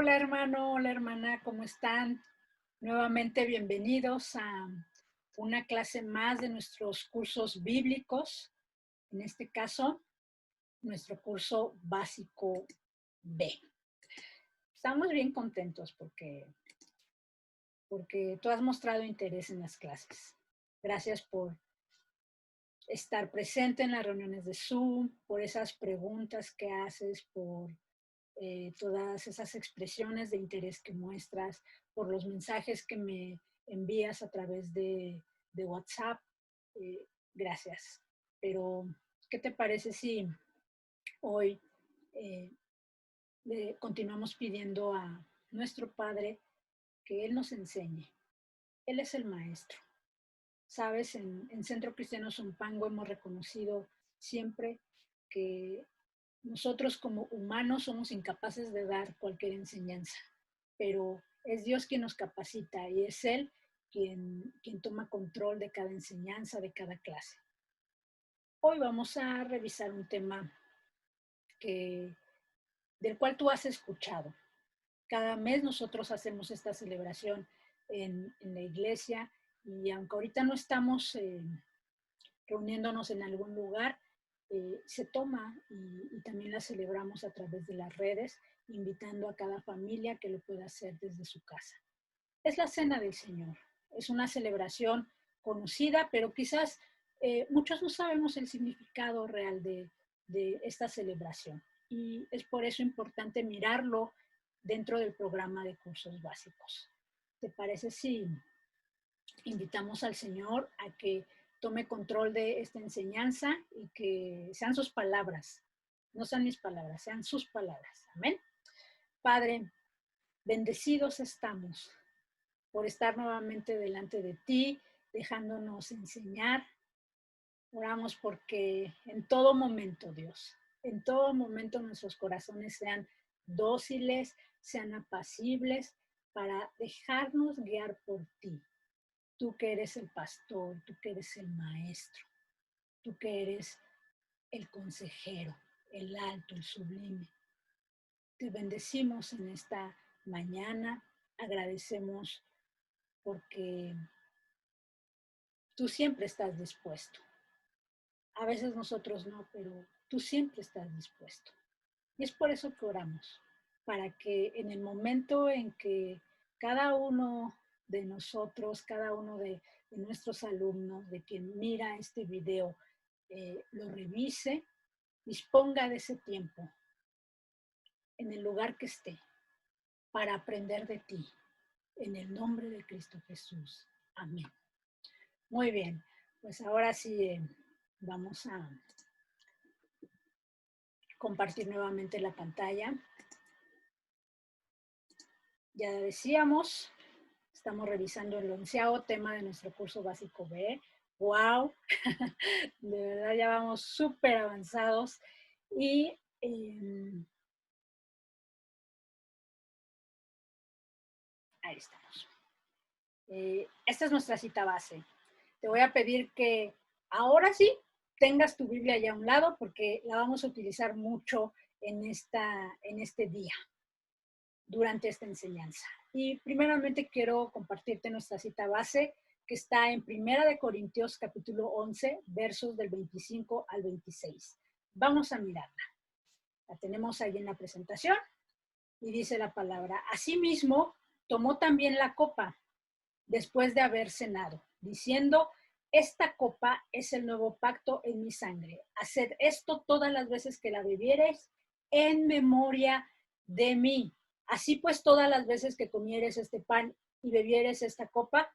Hola hermano, hola hermana, ¿cómo están? Nuevamente bienvenidos a una clase más de nuestros cursos bíblicos. En este caso, nuestro curso básico B. Estamos bien contentos porque tú has mostrado interés en las clases. Gracias por estar presente en las reuniones de Zoom, por esas preguntas que haces, por todas esas expresiones de interés que muestras, por los mensajes que me envías a través de WhatsApp. Eh, gracias. Pero, ¿qué te parece si hoy eh, le continuamos pidiendo a nuestro Padre que Él nos enseñe? Él es el Maestro. Sabes, en Centro Cristiano Zumpango hemos reconocido siempre que nosotros como humanos somos incapaces de dar cualquier enseñanza, pero es Dios quien nos capacita y es Él quien toma control de cada enseñanza, de cada clase. Hoy vamos a revisar un tema del cual tú has escuchado. Cada mes nosotros hacemos esta celebración en la iglesia y aunque ahorita no estamos reuniéndonos en algún lugar, se toma y también la celebramos a través de las redes, invitando a cada familia que lo pueda hacer desde su casa. Es la Cena del Señor. Es una celebración conocida, pero quizás muchos no sabemos el significado real de esta celebración. Y es por eso importante mirarlo dentro del programa de cursos básicos. ¿Te parece si invitamos al Señor a que tome control de esta enseñanza y que sean sus palabras, no sean mis palabras, sean sus palabras? Amén. Padre, bendecidos estamos por estar nuevamente delante de ti, dejándonos enseñar. Oramos porque en todo momento, Dios, en todo momento nuestros corazones sean dóciles, sean apacibles para dejarnos guiar por ti. Tú que eres el pastor, tú que eres el maestro, tú que eres el consejero, el alto, el sublime. Te bendecimos en esta mañana, agradecemos porque tú siempre estás dispuesto. A veces nosotros no, pero tú siempre estás dispuesto. Y es por eso que oramos, para que en el momento en que cada uno de nosotros, cada uno de nuestros alumnos, de quien mira este video, lo revise, disponga de ese tiempo en el lugar que esté para aprender de ti. En el nombre de Cristo Jesús. Amén. Muy bien, pues ahora sí vamos a compartir nuevamente la pantalla. Ya decíamos, estamos revisando el 11º tema de nuestro curso básico B. ¡Wow! De verdad ya vamos súper avanzados. Y ahí estamos. Esta es nuestra cita base. Te voy a pedir que ahora sí tengas tu Biblia ya a un lado porque la vamos a utilizar mucho en este día, durante esta enseñanza. Y primeramente quiero compartirte nuestra cita base que está en 1 Corintios 11, versos del 25 al 26. Vamos a mirarla. La tenemos ahí en la presentación y dice la palabra: asimismo, tomó también la copa después de haber cenado, diciendo: esta copa es el nuevo pacto en mi sangre. Haced esto todas las veces que la bebiereis en memoria de mí. Así pues, todas las veces que comieres este pan y bebieres esta copa,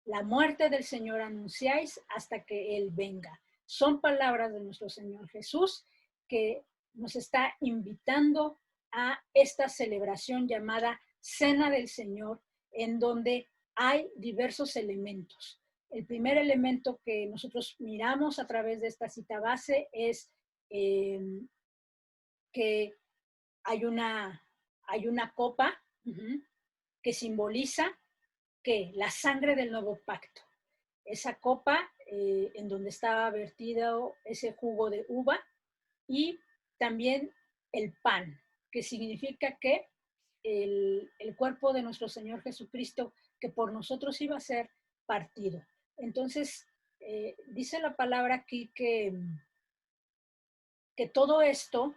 la muerte del Señor anunciáis hasta que Él venga. Son palabras de nuestro Señor Jesús que nos está invitando a esta celebración llamada Cena del Señor, en donde hay diversos elementos. El primer elemento que nosotros miramos a través de esta cita base es que hay una copa que simboliza que la sangre del nuevo pacto. Esa copa en donde estaba vertido ese jugo de uva, y también el pan, que significa que el cuerpo de nuestro Señor Jesucristo, que por nosotros iba a ser partido. Entonces, dice la palabra aquí que todo esto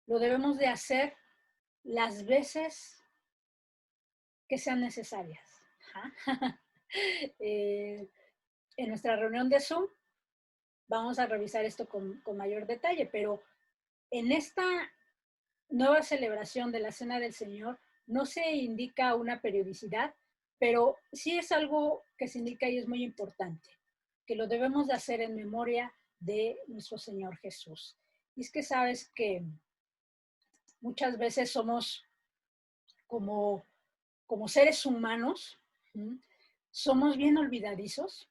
lo debemos de hacer las veces que sean necesarias. En nuestra reunión de Zoom vamos a revisar esto con mayor detalle, pero en esta nueva celebración de la Cena del Señor no se indica una periodicidad, pero sí es algo que se indica y es muy importante, que lo debemos de hacer en memoria de nuestro Señor Jesús. Y es que sabes que muchas veces somos como seres humanos, somos bien olvidadizos,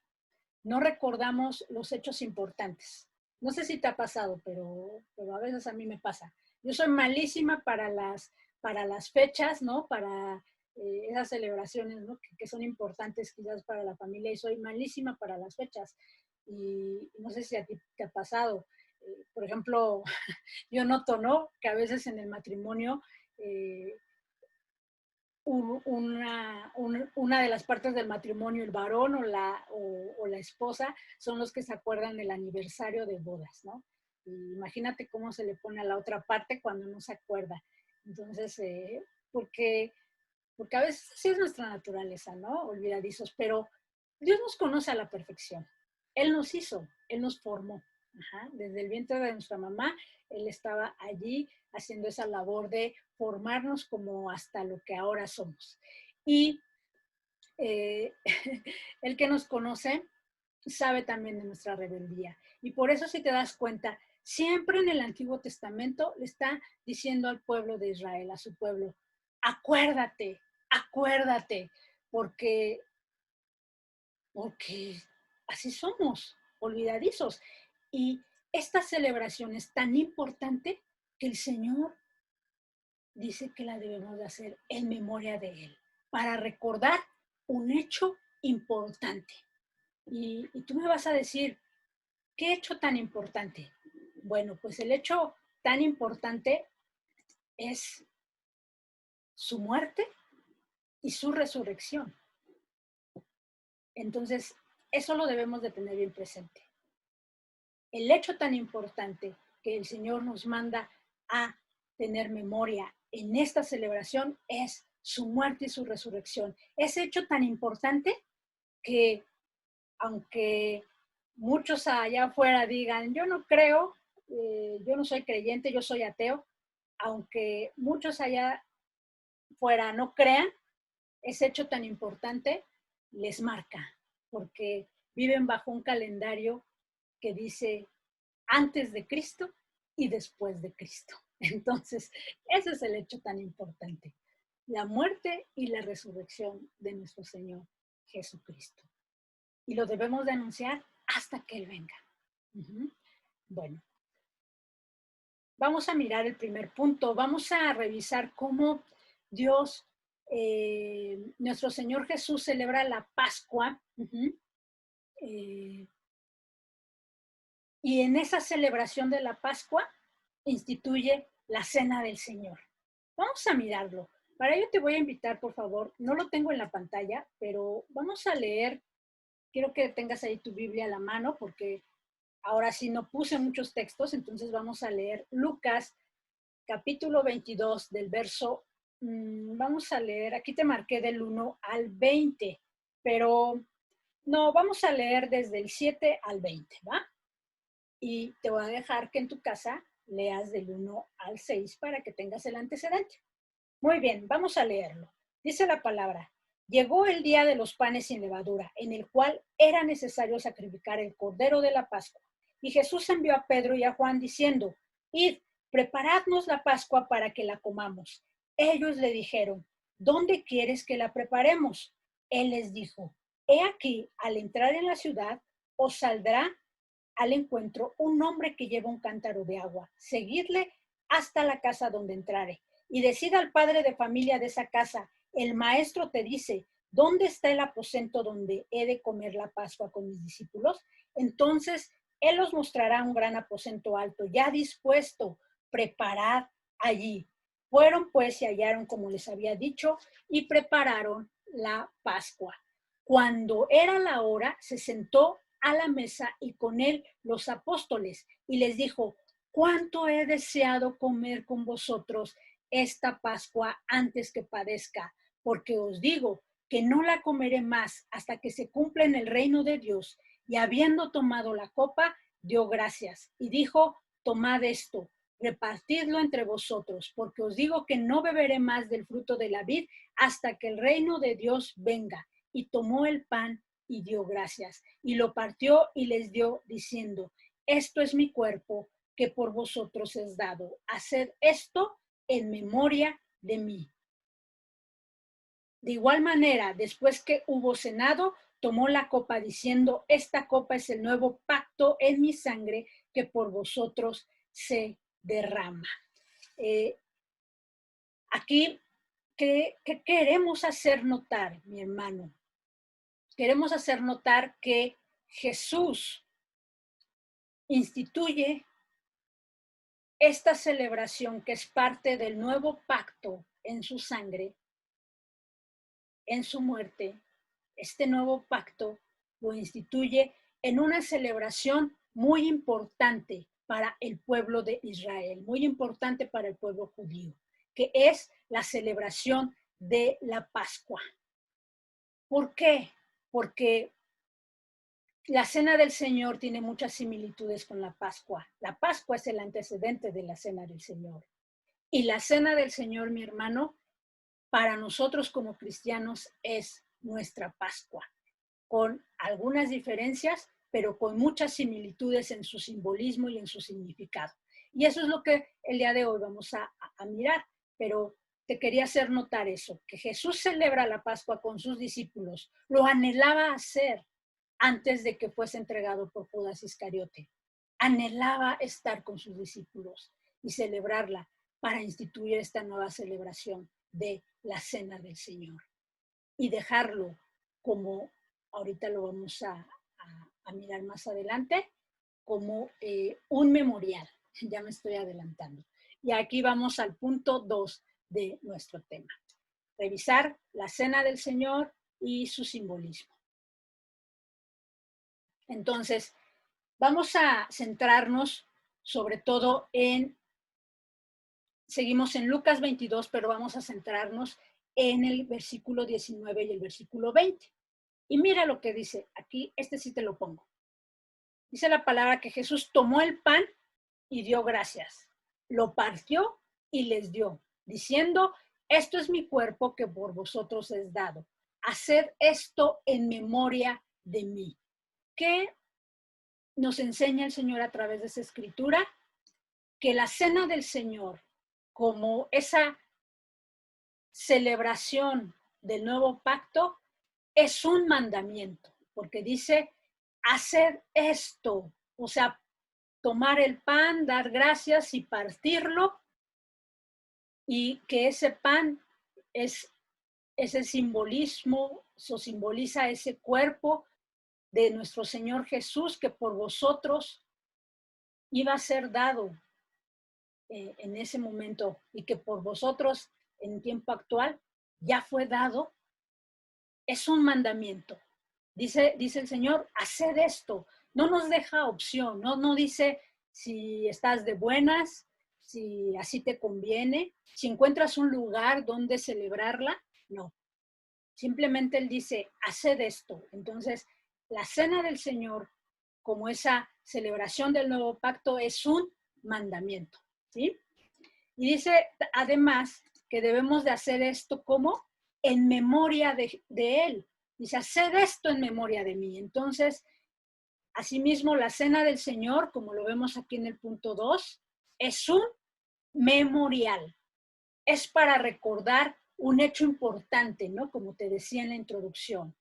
no recordamos los hechos importantes. No sé si te ha pasado, pero a veces a mí me pasa. Yo soy malísima para las fechas, ¿no? Para esas celebraciones, ¿no? Que son importantes quizás para la familia, y soy malísima para las fechas. Y no sé si a ti te ha pasado. Por ejemplo, yo noto, ¿no? Que a veces en el matrimonio una de las partes del matrimonio, el varón o la esposa, son los que se acuerdan del aniversario de bodas, ¿no? Y imagínate cómo se le pone a la otra parte cuando no se acuerda. Entonces, porque a veces sí es nuestra naturaleza, ¿no? Olvidadizos, pero Dios nos conoce a la perfección. Él nos hizo, Él nos formó. Ajá. Desde el vientre de nuestra mamá, Él estaba allí haciendo esa labor de formarnos como hasta lo que ahora somos. Y eh, el que nos conoce sabe también de nuestra rebeldía. Y por eso, si te das cuenta, siempre en el Antiguo Testamento le está diciendo al pueblo de Israel, a su pueblo, acuérdate, acuérdate, porque así somos, olvidadizos. Y esta celebración es tan importante que el Señor dice que la debemos de hacer en memoria de Él, para recordar un hecho importante. Y tú me vas a decir, ¿qué hecho tan importante? Bueno, pues el hecho tan importante es su muerte y su resurrección. Entonces, eso lo debemos de tener bien presente. El hecho tan importante que el Señor nos manda a tener memoria en esta celebración es su muerte y su resurrección. Ese hecho tan importante que, aunque muchos allá afuera digan, yo no creo, yo no soy creyente, yo soy ateo, aunque muchos allá fuera no crean, ese hecho tan importante les marca, porque viven bajo un calendario que dice antes de Cristo y después de Cristo. Entonces, ese es el hecho tan importante, la muerte y la resurrección de nuestro Señor Jesucristo. Y lo debemos de anunciar hasta que Él venga. Bueno, vamos a mirar el primer punto. Vamos a revisar cómo Dios, nuestro Señor Jesús, celebra la Pascua. Y en esa celebración de la Pascua instituye la Cena del Señor. Vamos a mirarlo. Para ello te voy a invitar, por favor, no lo tengo en la pantalla, pero vamos a leer. Quiero que tengas ahí tu Biblia a la mano, porque ahora sí no puse muchos textos, entonces vamos a leer Lucas capítulo 22 del verso, vamos a leer, aquí te marqué del 1 al 20, pero no, vamos a leer desde el 7 al 20, ¿va? Y te voy a dejar que en tu casa leas del 1 al 6 para que tengas el antecedente. Muy bien, vamos a leerlo. Dice la palabra: llegó el día de los panes sin levadura, en el cual era necesario sacrificar el cordero de la Pascua. Y Jesús envió a Pedro y a Juan diciendo: id, preparadnos la Pascua para que la comamos. Ellos le dijeron: ¿dónde quieres que la preparemos? Él les dijo: he aquí, al entrar en la ciudad, os saldrá al encuentro un hombre que lleva un cántaro de agua. Seguidle hasta la casa donde entrare. Y decid al padre de familia de esa casa: el maestro te dice, ¿dónde está el aposento donde he de comer la Pascua con mis discípulos? Entonces él os mostrará un gran aposento alto, ya dispuesto, preparad allí. Fueron pues y hallaron como les había dicho y prepararon la Pascua. Cuando era la hora, se sentó a la mesa y con él los apóstoles y les dijo: cuánto he deseado comer con vosotros esta Pascua antes que padezca, porque os digo que no la comeré más hasta que se cumpla en el reino de Dios. Y habiendo tomado la copa, dio gracias y dijo: tomad esto, repartidlo entre vosotros, porque os digo que no beberé más del fruto de la vid hasta que el reino de Dios venga. Y tomó el pan y dio gracias, y lo partió y les dio, diciendo: esto es mi cuerpo, que por vosotros es dado. Haced esto en memoria de mí. De igual manera, después que hubo cenado, tomó la copa diciendo: esta copa es el nuevo pacto en mi sangre, que por vosotros se derrama. Aquí, ¿qué queremos hacer notar, mi hermano? Queremos hacer notar que Jesús instituye esta celebración, que es parte del nuevo pacto en su sangre, en su muerte. Este nuevo pacto lo instituye en una celebración muy importante para el pueblo de Israel, muy importante para el pueblo judío, que es la celebración de la Pascua. ¿Por qué? Porque la Cena del Señor tiene muchas similitudes con la Pascua. La Pascua es el antecedente de la Cena del Señor. Y la Cena del Señor, mi hermano, para nosotros como cristianos es nuestra Pascua, con algunas diferencias, pero con muchas similitudes en su simbolismo y en su significado. Y eso es lo que el día de hoy vamos a mirar, pero te quería hacer notar eso, que Jesús celebra la Pascua con sus discípulos, lo anhelaba hacer antes de que fuese entregado por Judas Iscariote. Anhelaba estar con sus discípulos y celebrarla para instituir esta nueva celebración de la Cena del Señor y dejarlo, como ahorita lo vamos a mirar más adelante, como un memorial. Ya me estoy adelantando. Y aquí vamos al punto 2 de nuestro tema. Revisar la Cena del Señor y su simbolismo. Entonces, vamos a centrarnos sobre todo seguimos en Lucas 22, pero vamos a centrarnos en el versículo 19 y el versículo 20. Y mira lo que dice aquí, sí te lo pongo. Dice la palabra que Jesús tomó el pan y dio gracias, lo partió y les dio, diciendo: esto es mi cuerpo que por vosotros es dado. Haced esto en memoria de mí. ¿Qué nos enseña el Señor a través de esa escritura? Que la Cena del Señor, como esa celebración del nuevo pacto, es un mandamiento, porque dice: hacer esto, o sea, tomar el pan, dar gracias y partirlo, y que ese pan es ese simbolismo, eso simboliza ese cuerpo de nuestro Señor Jesús, que por vosotros iba a ser dado en ese momento, y que por vosotros en tiempo actual ya fue dado. Es un mandamiento. Dice el Señor: haced esto. No nos deja opción, no dice si estás de buenas, si así te conviene, si encuentras un lugar donde celebrarla. No, simplemente Él dice: haced esto. Entonces, la Cena del Señor, como esa celebración del nuevo pacto, es un mandamiento, ¿sí? Y dice además que debemos de hacer esto como en memoria de Él. Dice: haced esto en memoria de mí. Entonces, asimismo, la Cena del Señor, como lo vemos aquí en el punto 2, es un memorial. Es para recordar un hecho importante, ¿no? Como te decía en la introducción.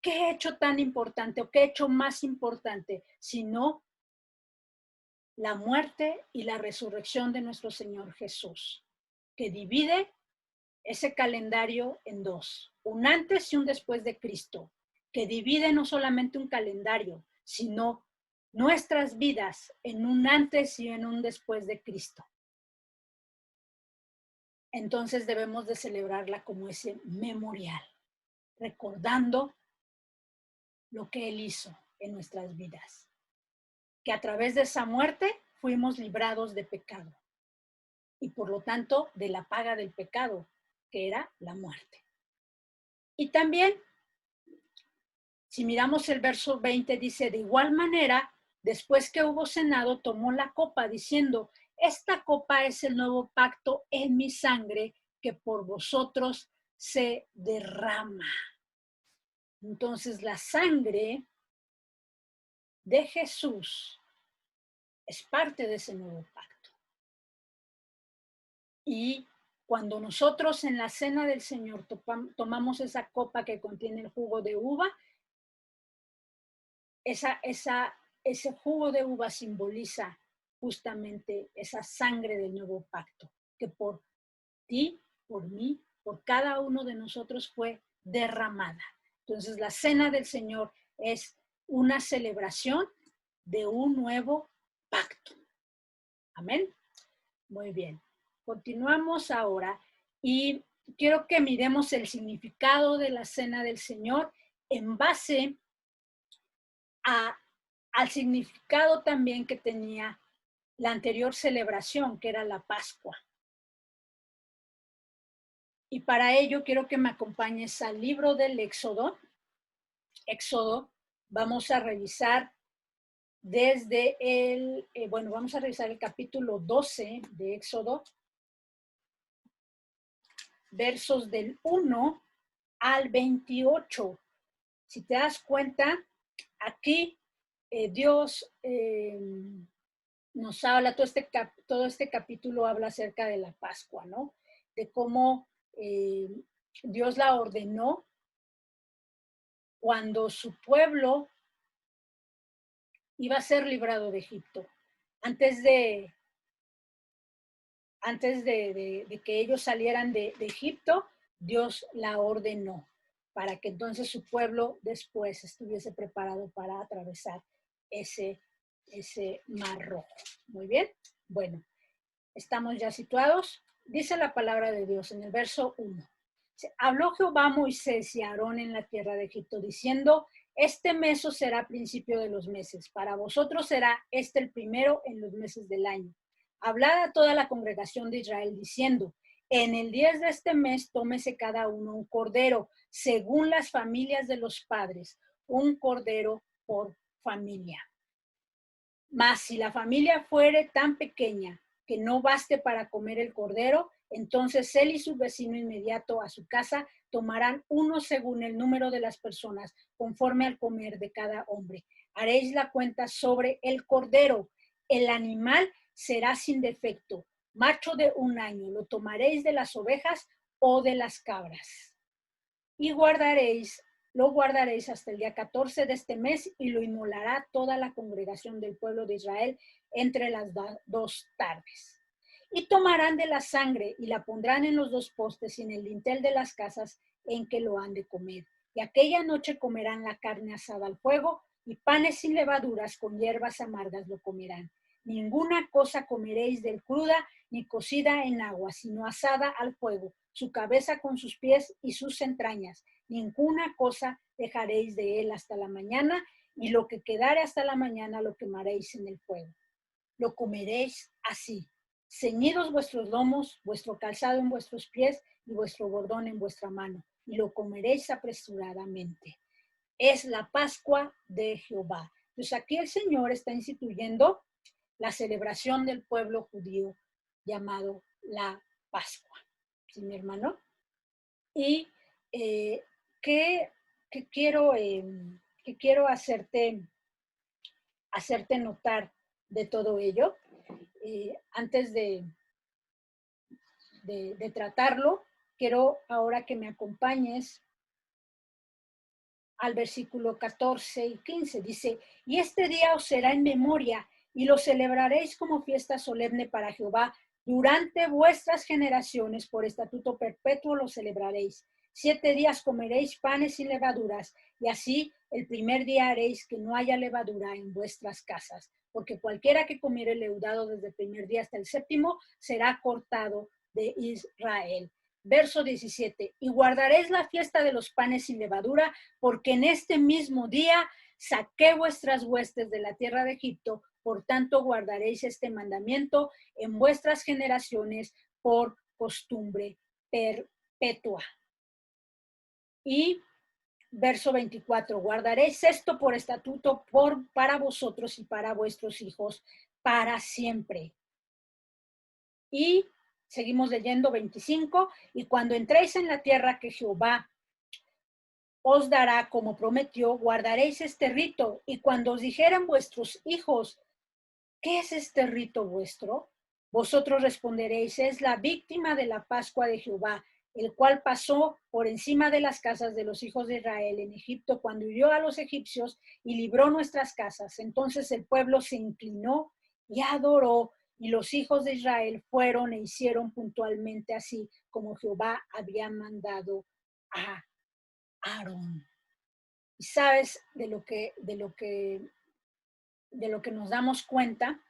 ¿Qué hecho tan importante o qué hecho más importante sino la muerte y la resurrección de nuestro Señor Jesús, que divide ese calendario en dos, un antes y un después de Cristo, que divide no solamente un calendario, sino nuestras vidas en un antes y en un después de Cristo. entonces debemos de celebrarla como ese memorial, recordando lo que Él hizo en nuestras vidas, que a través de esa muerte fuimos librados de pecado y por lo tanto de la paga del pecado, que era la muerte. Y también, si miramos el verso 20, dice, de igual manera, después que hubo cenado, tomó la copa diciendo, esta copa es el nuevo pacto en mi sangre que por vosotros se derrama. Entonces la sangre de Jesús es parte de ese nuevo pacto. Y cuando nosotros en la cena del Señor tomamos esa copa que contiene el jugo de uva, ese jugo de uva simboliza justamente esa sangre del nuevo pacto, que por ti, por mí, por cada uno de nosotros fue derramada. Entonces la cena del Señor es una celebración de un nuevo pacto. Amén. Muy bien. Continuamos ahora y quiero que miremos el significado de la cena del Señor en base al significado también que tenía la anterior celebración, que era la Pascua. Y para ello quiero que me acompañes al libro del Éxodo. Éxodo, vamos a revisar desde vamos a revisar el capítulo 12 de Éxodo, versos del 1 al 28. Si te das cuenta, aquí Dios nos habla, todo este capítulo habla acerca de la Pascua, ¿no? De cómo Dios la ordenó cuando su pueblo iba a ser librado de Egipto. Antes de que ellos salieran de Egipto, Dios la ordenó para que entonces su pueblo después estuviese preparado para atravesar ese mar rojo. Muy bien, bueno, estamos ya situados. Dice la palabra de Dios en el verso 1. Habló Jehová a Moisés y a Aarón en la tierra de Egipto, diciendo, este mes os será principio de los meses, para vosotros será este el primero en los meses del año. Hablad a toda la congregación de Israel, diciendo, en el 10 de este mes tómese cada uno un cordero, según las familias de los padres, un cordero por familia. Mas si la familia fuere tan pequeña que no baste para comer el cordero, entonces él y su vecino inmediato a su casa tomarán uno según el número de las personas, conforme al comer de cada hombre. Haréis la cuenta sobre el cordero. El animal será sin defecto, macho de 1 año. Lo tomaréis de las ovejas o de las cabras. Y lo guardaréis hasta el día 14 de este mes y lo inmolará toda la congregación del pueblo de Israel entre las 2 tardes. Y tomarán de la sangre y la pondrán en los 2 postes y en el dintel de las casas en que lo han de comer. Y aquella noche comerán la carne asada al fuego y panes sin levaduras con hierbas amargas lo comerán. Ninguna cosa comeréis del cruda ni cocida en agua, sino asada al fuego, su cabeza con sus pies y sus entrañas. Ninguna cosa dejaréis de él hasta la mañana, y lo que quedare hasta la mañana lo quemaréis en el fuego. Lo comeréis así, ceñidos vuestros lomos, vuestro calzado en vuestros pies y vuestro bordón en vuestra mano, y lo comeréis apresuradamente. Es la Pascua de Jehová. Pues aquí el Señor está instituyendo la celebración del pueblo judío llamado la Pascua. ¿Sí, mi hermano? Y ¿qué quiero hacerte notar de todo ello? Antes de tratarlo, quiero ahora que me acompañes al versículo 14 y 15. Dice, y este día os será en memoria y lo celebraréis como fiesta solemne para Jehová. Durante vuestras generaciones, por estatuto perpetuo lo celebraréis. 7 días comeréis panes sin levaduras, y así el primer día haréis que no haya levadura en vuestras casas, porque cualquiera que comiere leudado desde el primer día hasta el 7º será cortado de Israel. Verso 17, y guardaréis la fiesta de los panes sin levadura, porque en este mismo día saqué vuestras huestes de la tierra de Egipto, por tanto guardaréis este mandamiento en vuestras generaciones por costumbre perpetua. Y verso 24, guardaréis esto por estatuto para vosotros y para vuestros hijos para siempre. Y seguimos leyendo 25, y cuando entréis en la tierra que Jehová os dará como prometió, guardaréis este rito, y cuando os dijeran vuestros hijos, ¿qué es este rito vuestro? Vosotros responderéis, es la víctima de la Pascua de Jehová, el cual pasó por encima de las casas de los hijos de Israel en Egipto cuando hirió a los egipcios y libró nuestras casas. Entonces el pueblo se inclinó y adoró, y los hijos de Israel fueron e hicieron puntualmente así como Jehová había mandado a Aarón. Y sabes de lo que nos damos cuenta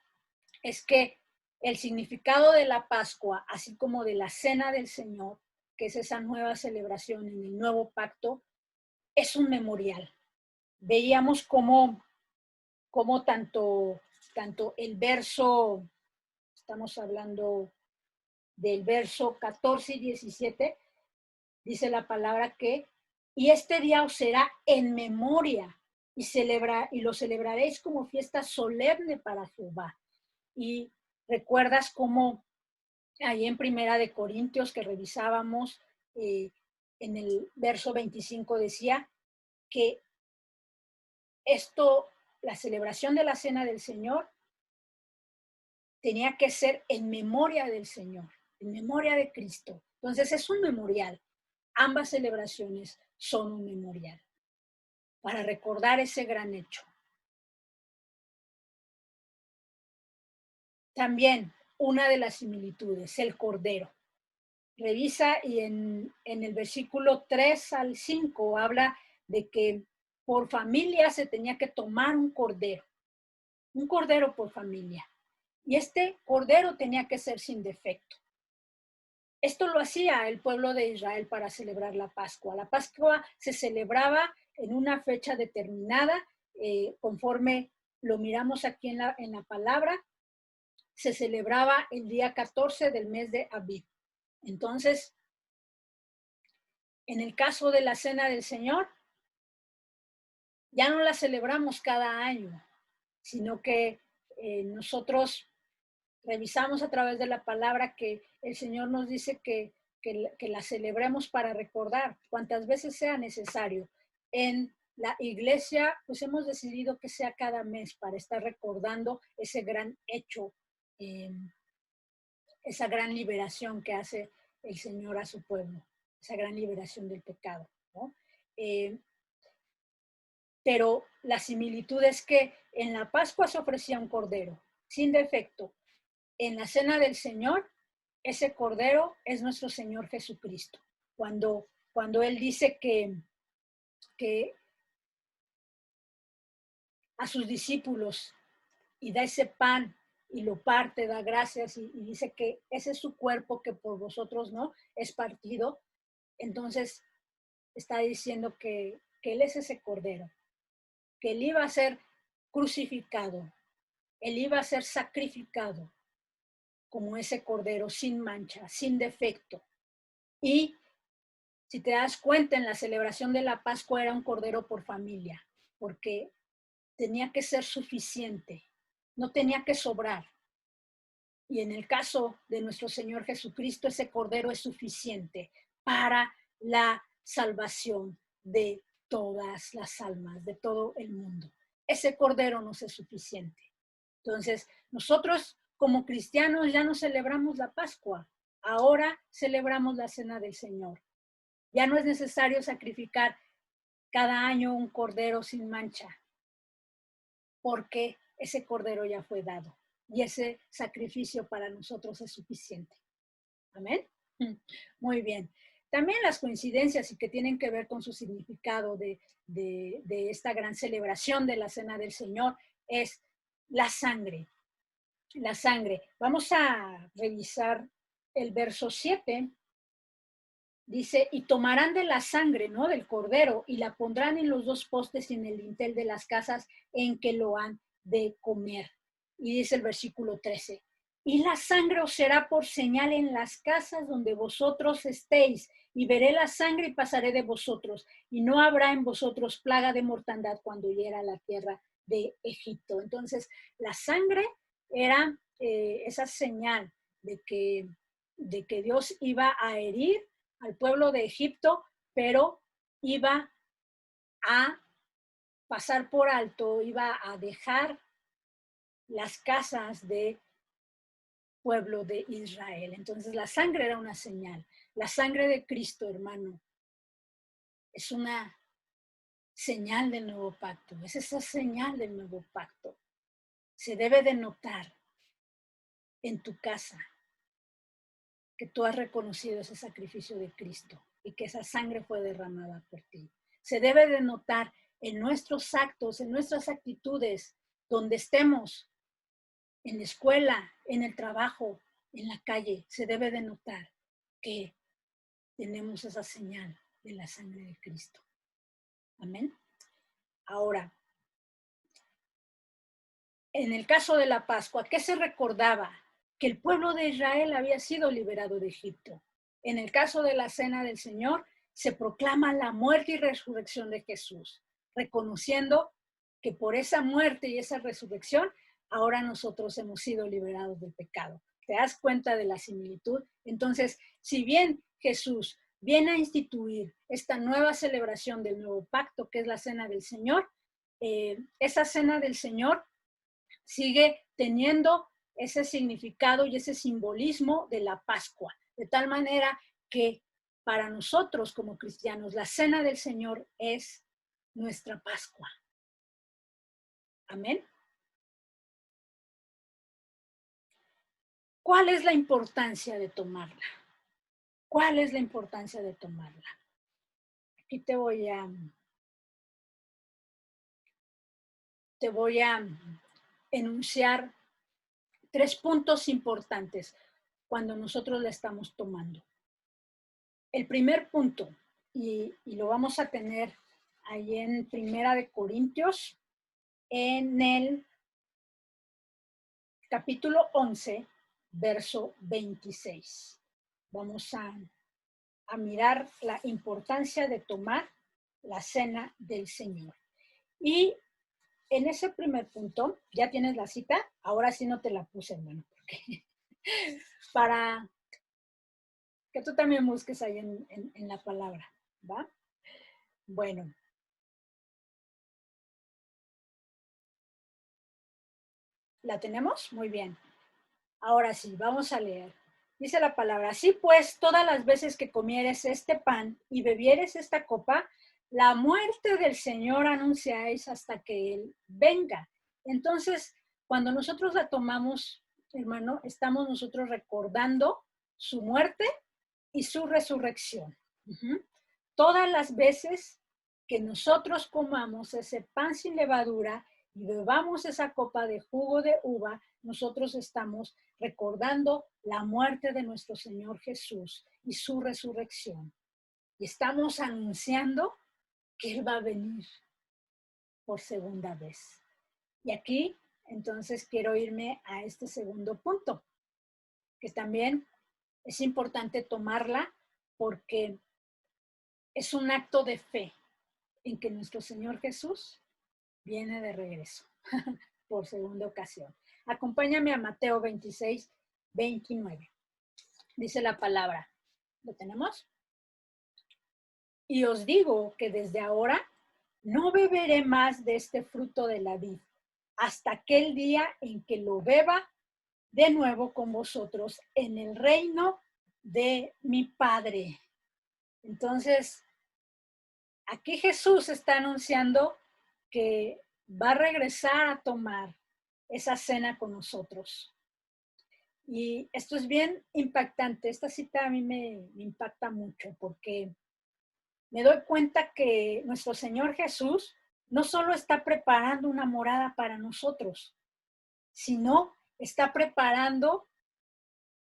es que el significado de la Pascua, así como de la Cena del Señor, que es esa nueva celebración en el nuevo pacto, es un memorial. Veíamos cómo tanto el verso, estamos hablando del verso 14 y 17, dice la palabra que, y este día os será en memoria, y lo celebraréis como fiesta solemne para Jehová. Y recuerdas cómo ahí en Primera de Corintios que revisábamos, en el verso 25 decía que la celebración de la Cena del Señor tenía que ser en memoria del Señor, en memoria de Cristo. Entonces es un memorial. Ambas celebraciones son un memorial para recordar ese gran hecho. También una de las similitudes, el cordero. Revisa y en el versículo 3 al 5 habla de que por familia se tenía que tomar un cordero por familia. Y este cordero tenía que ser sin defecto. Esto lo hacía el pueblo de Israel para celebrar la Pascua. La Pascua se celebraba en una fecha determinada, conforme lo miramos aquí en la palabra, se celebraba el día 14 del mes de Abib. Entonces, en el caso de la Cena del Señor, ya no la celebramos cada año, sino que nosotros revisamos a través de la palabra que el Señor nos dice que la celebremos para recordar cuantas veces sea necesario. En la iglesia, pues hemos decidido que sea cada mes para estar recordando ese gran hecho, esa gran liberación que hace el Señor a su pueblo, esa gran liberación del pecado, ¿no? Pero la similitud es que en la Pascua se ofrecía un cordero sin defecto. En la Cena del Señor, ese cordero es nuestro Señor Jesucristo. Cuando Él dice que a sus discípulos y da ese pan y lo parte, da gracias y dice que ese es su cuerpo que por vosotros no es partido, entonces está diciendo que Él es ese cordero, que Él iba a ser crucificado, Él iba a ser sacrificado como ese cordero sin mancha, sin defecto. Y si te das cuenta, en la celebración de la Pascua era un cordero por familia, porque tenía que ser suficiente, no tenía que sobrar. Y en el caso de nuestro Señor Jesucristo, ese cordero es suficiente para la salvación de todas las almas, de todo el mundo. Ese cordero nos es suficiente. Entonces, nosotros como cristianos ya no celebramos la Pascua, ahora celebramos la Cena del Señor. Ya no es necesario sacrificar cada año un cordero sin mancha, porque ese cordero ya fue dado y ese sacrificio para nosotros es suficiente. Amén. Muy bien. También las coincidencias y que tienen que ver con su significado de esta gran celebración de la Cena del Señor es la sangre. La sangre. Vamos a revisar el verso 7 dice, y tomarán de la sangre, ¿no?, del cordero y la pondrán en los dos postes y en el dintel de las casas en que lo han de comer. Y dice el versículo 13, y la sangre os será por señal en las casas donde vosotros estéis, y veré la sangre y pasaré de vosotros, y no habrá en vosotros plaga de mortandad cuando hiera la tierra de Egipto. Entonces, la sangre era esa señal de que Dios iba a herir al pueblo de Egipto, pero iba a pasar por alto, iba a dejar las casas de pueblo de Israel. Entonces la sangre era una señal. La sangre de Cristo, hermano, es una señal del nuevo pacto. Es esa señal del nuevo pacto. Se debe de notar en tu casa que tú has reconocido ese sacrificio de Cristo y que esa sangre fue derramada por ti. Se debe de notar en nuestros actos, en nuestras actitudes, donde estemos, en la escuela, en el trabajo, en la calle, se debe de notar que tenemos esa señal de la sangre de Cristo. Amén. Ahora, en el caso de la Pascua, ¿qué se recordaba? Que el pueblo de Israel había sido liberado de Egipto. En el caso de la Cena del Señor, se proclama la muerte y resurrección de Jesús, reconociendo que por esa muerte y esa resurrección, ahora nosotros hemos sido liberados del pecado. ¿Te das cuenta de la similitud? Entonces, si bien Jesús viene a instituir esta nueva celebración del nuevo pacto, que es la Cena del Señor, esa Cena del Señor sigue teniendo ese significado y ese simbolismo de la Pascua, de tal manera que para nosotros como cristianos la Cena del Señor es nuestra Pascua. Amén. ¿Cuál es la importancia de tomarla? ¿Cuál es la importancia de tomarla? Aquí te voy a enunciar 3 puntos importantes cuando nosotros la estamos tomando. El primer punto, y lo vamos a tener ahí en Primera de Corintios, en el capítulo 11, verso 26. Vamos a mirar la importancia de tomar la cena del Señor. Y en ese primer punto, ¿ya tienes la cita? Ahora sí no te la puse, hermano, porque para que tú también busques ahí en la palabra, ¿va? Bueno. ¿La tenemos? Muy bien. Ahora sí, vamos a leer. Dice la palabra, así pues, todas las veces que comieres este pan y bebieres esta copa, la muerte del Señor anunciáis hasta que Él venga. Entonces, cuando nosotros la tomamos, hermano, estamos nosotros recordando su muerte y su resurrección. Todas las veces que nosotros comamos ese pan sin levadura y bebamos esa copa de jugo de uva, nosotros estamos recordando la muerte de nuestro Señor Jesús y su resurrección. Y estamos anunciando que Él va a venir por segunda vez. Y aquí, entonces, quiero irme a este segundo punto, que también es importante tomarla porque es un acto de fe en que nuestro Señor Jesús viene de regreso por segunda ocasión. Acompáñame a Mateo 26, 29. Dice la palabra. ¿Lo tenemos? Y os digo que desde ahora no beberé más de este fruto de la vid hasta aquel día en que lo beba de nuevo con vosotros en el reino de mi Padre. Entonces, aquí Jesús está anunciando que va a regresar a tomar esa cena con nosotros. Y esto es bien impactante. Esta cita a mí me impacta mucho porque me doy cuenta que nuestro Señor Jesús no solo está preparando una morada para nosotros, sino está preparando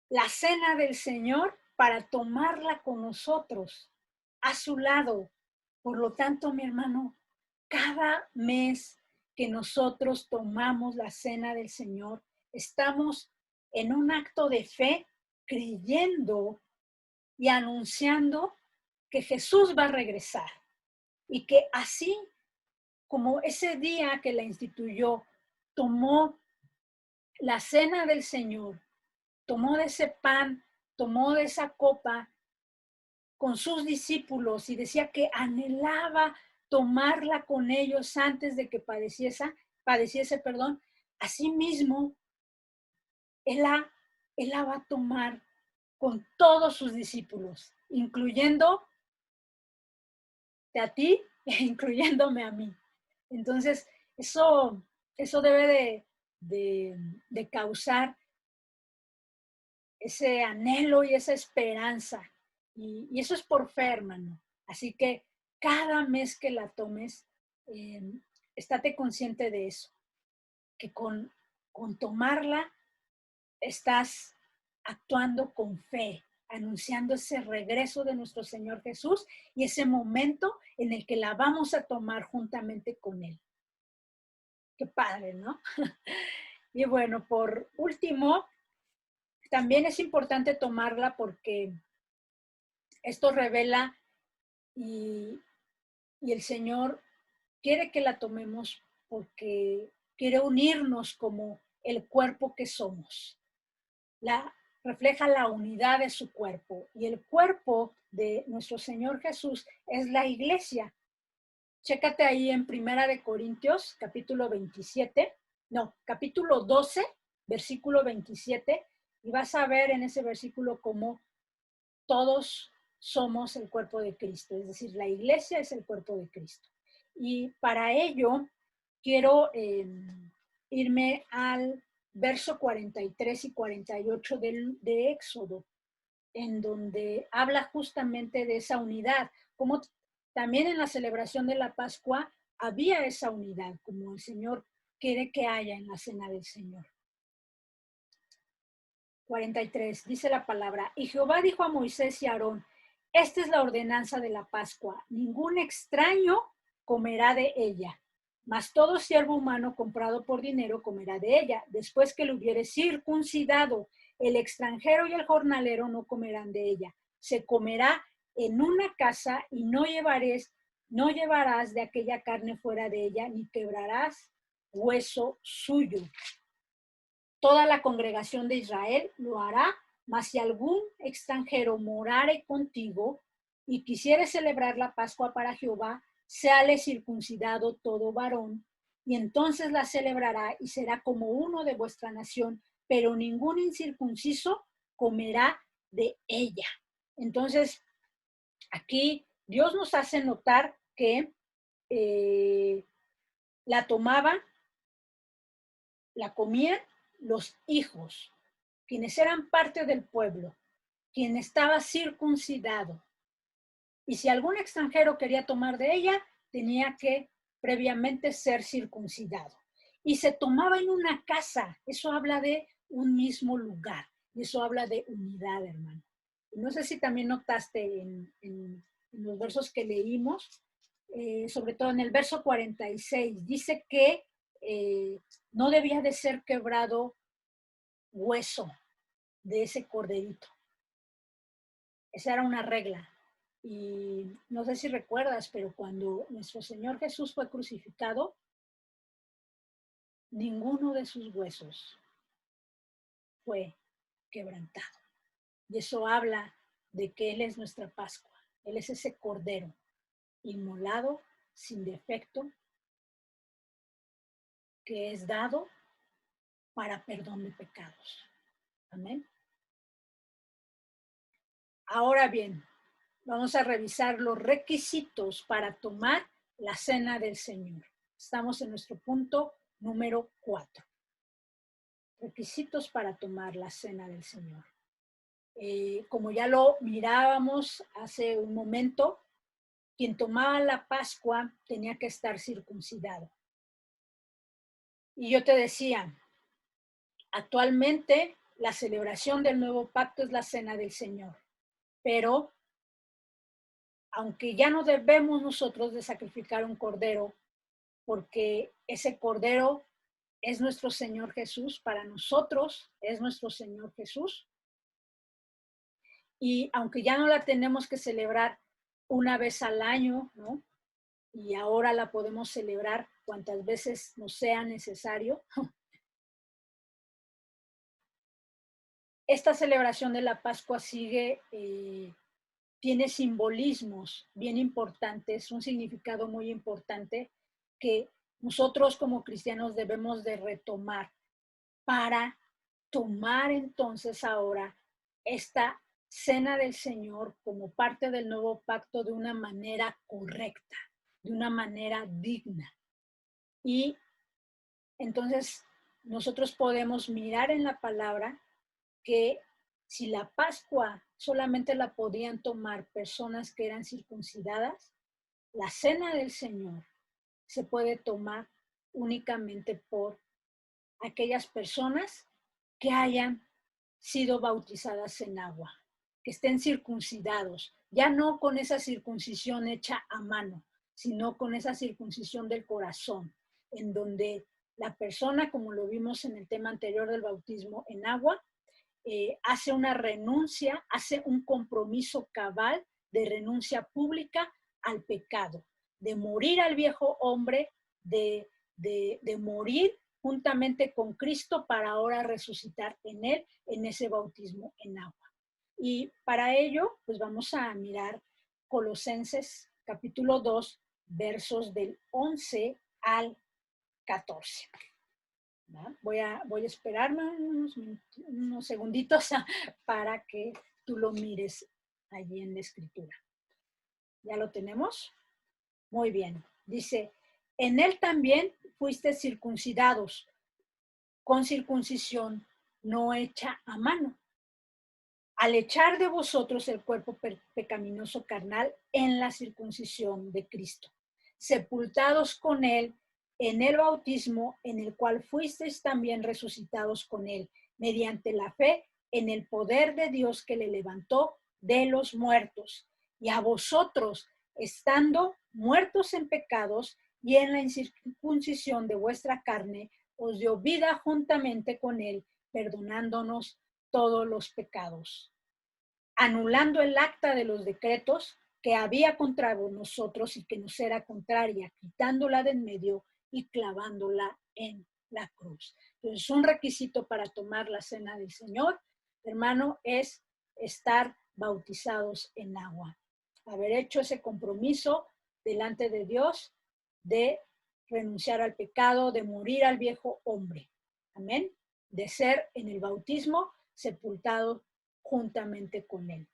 la cena del Señor para tomarla con nosotros, a su lado. Por lo tanto, mi hermano, cada mes que nosotros tomamos la cena del Señor, estamos en un acto de fe, creyendo y anunciando que Jesús va a regresar y que así como ese día que la instituyó, tomó la cena del Señor, tomó de ese pan, tomó de esa copa con sus discípulos y decía que anhelaba tomarla con ellos antes de que padeciese, perdón. Asimismo, él la va a tomar con todos sus discípulos, incluyendo a ti e incluyéndome a mí. Entonces, eso debe de causar ese anhelo y esa esperanza. Y eso es por fe, hermano. Así que cada mes que la tomes, eh, estate consciente de eso, que con tomarla estás actuando con fe, anunciando ese regreso de nuestro Señor Jesús y ese momento en el que la vamos a tomar juntamente con Él. Qué padre, ¿no? Y bueno, por último, también es importante tomarla porque esto revela y, y el Señor quiere que la tomemos porque quiere unirnos como el cuerpo que somos. Refleja la unidad de su cuerpo y el cuerpo de nuestro Señor Jesús es la iglesia. Chécate ahí en Primera de Corintios, capítulo 12, versículo 27, y vas a ver en ese versículo cómo todos somos el cuerpo de Cristo, es decir, la iglesia es el cuerpo de Cristo. Y para ello quiero irme al verso 43 y 48 de Éxodo, en donde habla justamente de esa unidad, como también en la celebración de la Pascua había esa unidad, como el Señor quiere que haya en la cena del Señor. 43, dice la palabra, y Jehová dijo a Moisés y a Aarón, esta es la ordenanza de la Pascua, ningún extraño comerá de ella, mas todo siervo humano comprado por dinero comerá de ella, después que lo hubiere circuncidado, el extranjero y el jornalero no comerán de ella, se comerá en una casa y no llevarás de aquella carne fuera de ella, ni quebrarás hueso suyo. Toda la congregación de Israel lo hará, mas si algún extranjero morare contigo y quisiere celebrar la Pascua para Jehová, séale circuncidado todo varón, y entonces la celebrará y será como uno de vuestra nación, pero ningún incircunciso comerá de ella. Entonces, aquí Dios nos hace notar que la tomaban, la comían los hijos, quienes eran parte del pueblo, quien estaba circuncidado. Y si algún extranjero quería tomar de ella, tenía que previamente ser circuncidado. Y se tomaba en una casa, eso habla de un mismo lugar, y eso habla de unidad, hermano. Y no sé si también notaste en los versos que leímos, sobre todo en el verso 46, dice que no debía de ser quebrado hueso de ese corderito. Esa era una regla. Y no sé si recuerdas, pero cuando nuestro Señor Jesús fue crucificado, ninguno de sus huesos fue quebrantado. Y eso habla de que Él es nuestra Pascua. Él es ese cordero inmolado, sin defecto, que es dado para perdón de pecados. Amén. Ahora bien, vamos a revisar los requisitos para tomar la cena del Señor. Estamos en nuestro punto número 4. Requisitos para tomar la cena del Señor. Como ya lo mirábamos hace un momento, quien tomaba la Pascua tenía que estar circuncidado. Y yo te decía, actualmente la celebración del nuevo pacto es la cena del Señor. Pero aunque ya no debemos nosotros de sacrificar un cordero, porque ese cordero es nuestro Señor Jesús, para nosotros es nuestro Señor Jesús, y aunque ya no la tenemos que celebrar una vez al año, ¿no? Y ahora la podemos celebrar cuantas veces nos sea necesario. Esta celebración de la Pascua tiene simbolismos bien importantes, un significado muy importante que nosotros como cristianos debemos de retomar para tomar entonces ahora esta cena del Señor como parte del nuevo pacto de una manera correcta, de una manera digna. Y entonces nosotros podemos mirar en la palabra que si la Pascua solamente la podían tomar personas que eran circuncidadas, la cena del Señor se puede tomar únicamente por aquellas personas que hayan sido bautizadas en agua, que estén circuncidados, ya no con esa circuncisión hecha a mano, sino con esa circuncisión del corazón, en donde la persona, como lo vimos en el tema anterior del bautismo en agua, hace una renuncia, hace un compromiso cabal de renuncia pública al pecado, de morir al viejo hombre, de morir juntamente con Cristo para ahora resucitar en él, en ese bautismo en agua. Y para ello, pues vamos a mirar Colosenses capítulo 2, versos del 11 al 14. Voy a esperarme unos segunditos para que tú lo mires allí en la escritura. ¿Ya lo tenemos? Muy bien. Dice, en él también fuiste circuncidados con circuncisión no hecha a mano, al echar de vosotros el cuerpo pecaminoso carnal en la circuncisión de Cristo, sepultados con él en el bautismo, en el cual fuisteis también resucitados con él, mediante la fe en el poder de Dios que le levantó de los muertos. Y a vosotros, estando muertos en pecados y en la incircuncisión de vuestra carne, os dio vida juntamente con él, perdonándonos todos los pecados, anulando el acta de los decretos que había contra nosotros y que nos era contraria, quitándola de en medio y clavándola en la cruz. Entonces, un requisito para tomar la cena del Señor, hermano, es estar bautizados en agua. Haber hecho ese compromiso delante de Dios de renunciar al pecado, de morir al viejo hombre. Amén. De ser en el bautismo sepultado juntamente con él.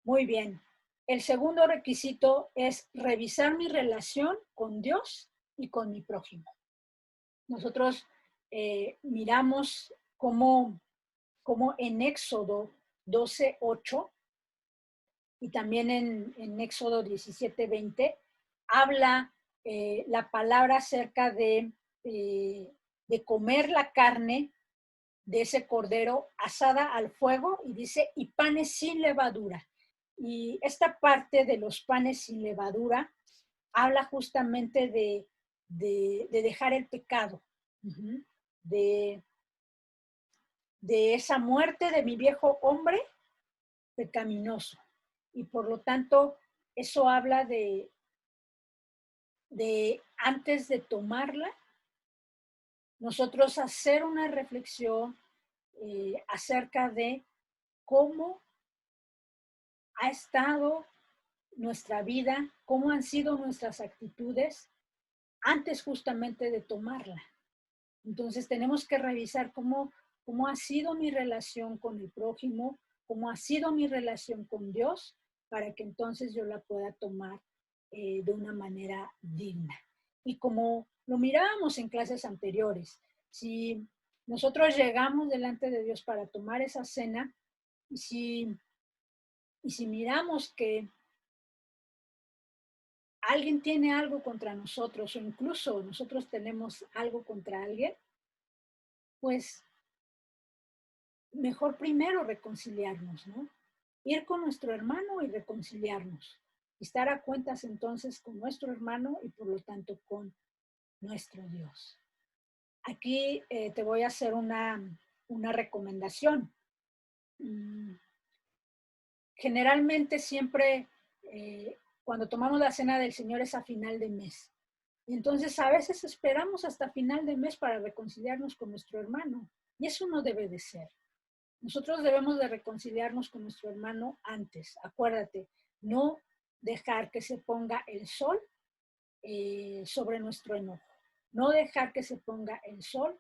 Muy bien. El segundo requisito es revisar mi relación con Dios y con mi prójimo. Nosotros miramos cómo en Éxodo 12:8 y también en Éxodo 17:20 habla la palabra acerca de comer la carne de ese cordero asada al fuego, y dice, y panes sin levadura. Y esta parte de los panes sin levadura habla justamente de dejar el pecado, de esa muerte de mi viejo hombre pecaminoso. Y por lo tanto, eso habla de antes de tomarla, nosotros hacer una reflexión acerca de cómo ha estado nuestra vida, cómo han sido nuestras actitudes antes justamente de tomarla. Entonces tenemos que revisar cómo ha sido mi relación con el prójimo, cómo ha sido mi relación con Dios, para que entonces yo la pueda tomar de una manera digna. Y como lo mirábamos en clases anteriores, si nosotros llegamos delante de Dios para tomar esa cena, y si miramos que alguien tiene algo contra nosotros o incluso nosotros tenemos algo contra alguien, pues mejor primero reconciliarnos, ¿no? Ir con nuestro hermano y reconciliarnos. Estar a cuentas entonces con nuestro hermano y por lo tanto con nuestro Dios. Aquí te voy a hacer una recomendación. Generalmente siempre cuando tomamos la cena del Señor es a final de mes. Y entonces a veces esperamos hasta final de mes para reconciliarnos con nuestro hermano. Y eso no debe de ser. Nosotros debemos de reconciliarnos con nuestro hermano antes. Acuérdate, no dejar que se ponga el sol sobre nuestro enojo. No dejar que se ponga el sol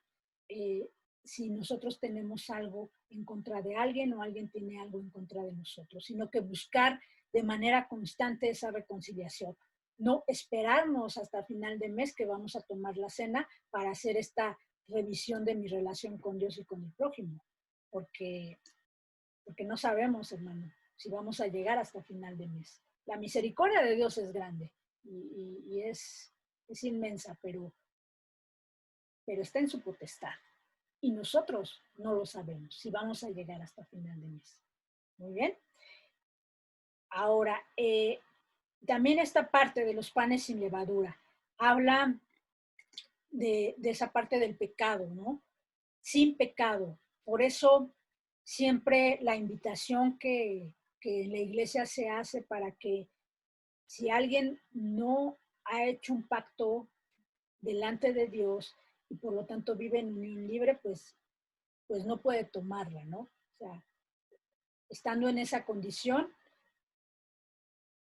si nosotros tenemos algo en contra de alguien o alguien tiene algo en contra de nosotros, sino que buscar de manera constante esa reconciliación. No esperarnos hasta final de mes que vamos a tomar la cena para hacer esta revisión de mi relación con Dios y con el prójimo, porque no sabemos, hermano, si vamos a llegar hasta final de mes. La misericordia de Dios es grande y es inmensa, pero está en su potestad. Y nosotros no lo sabemos si vamos a llegar hasta final de mes. Muy bien. Ahora, también esta parte de los panes sin levadura habla de esa parte del pecado, ¿no? Sin pecado. Por eso siempre la invitación que en la iglesia se hace para que si alguien no ha hecho un pacto delante de Dios y por lo tanto vive en unión libre, pues no puede tomarla, ¿no? O sea, estando en esa condición,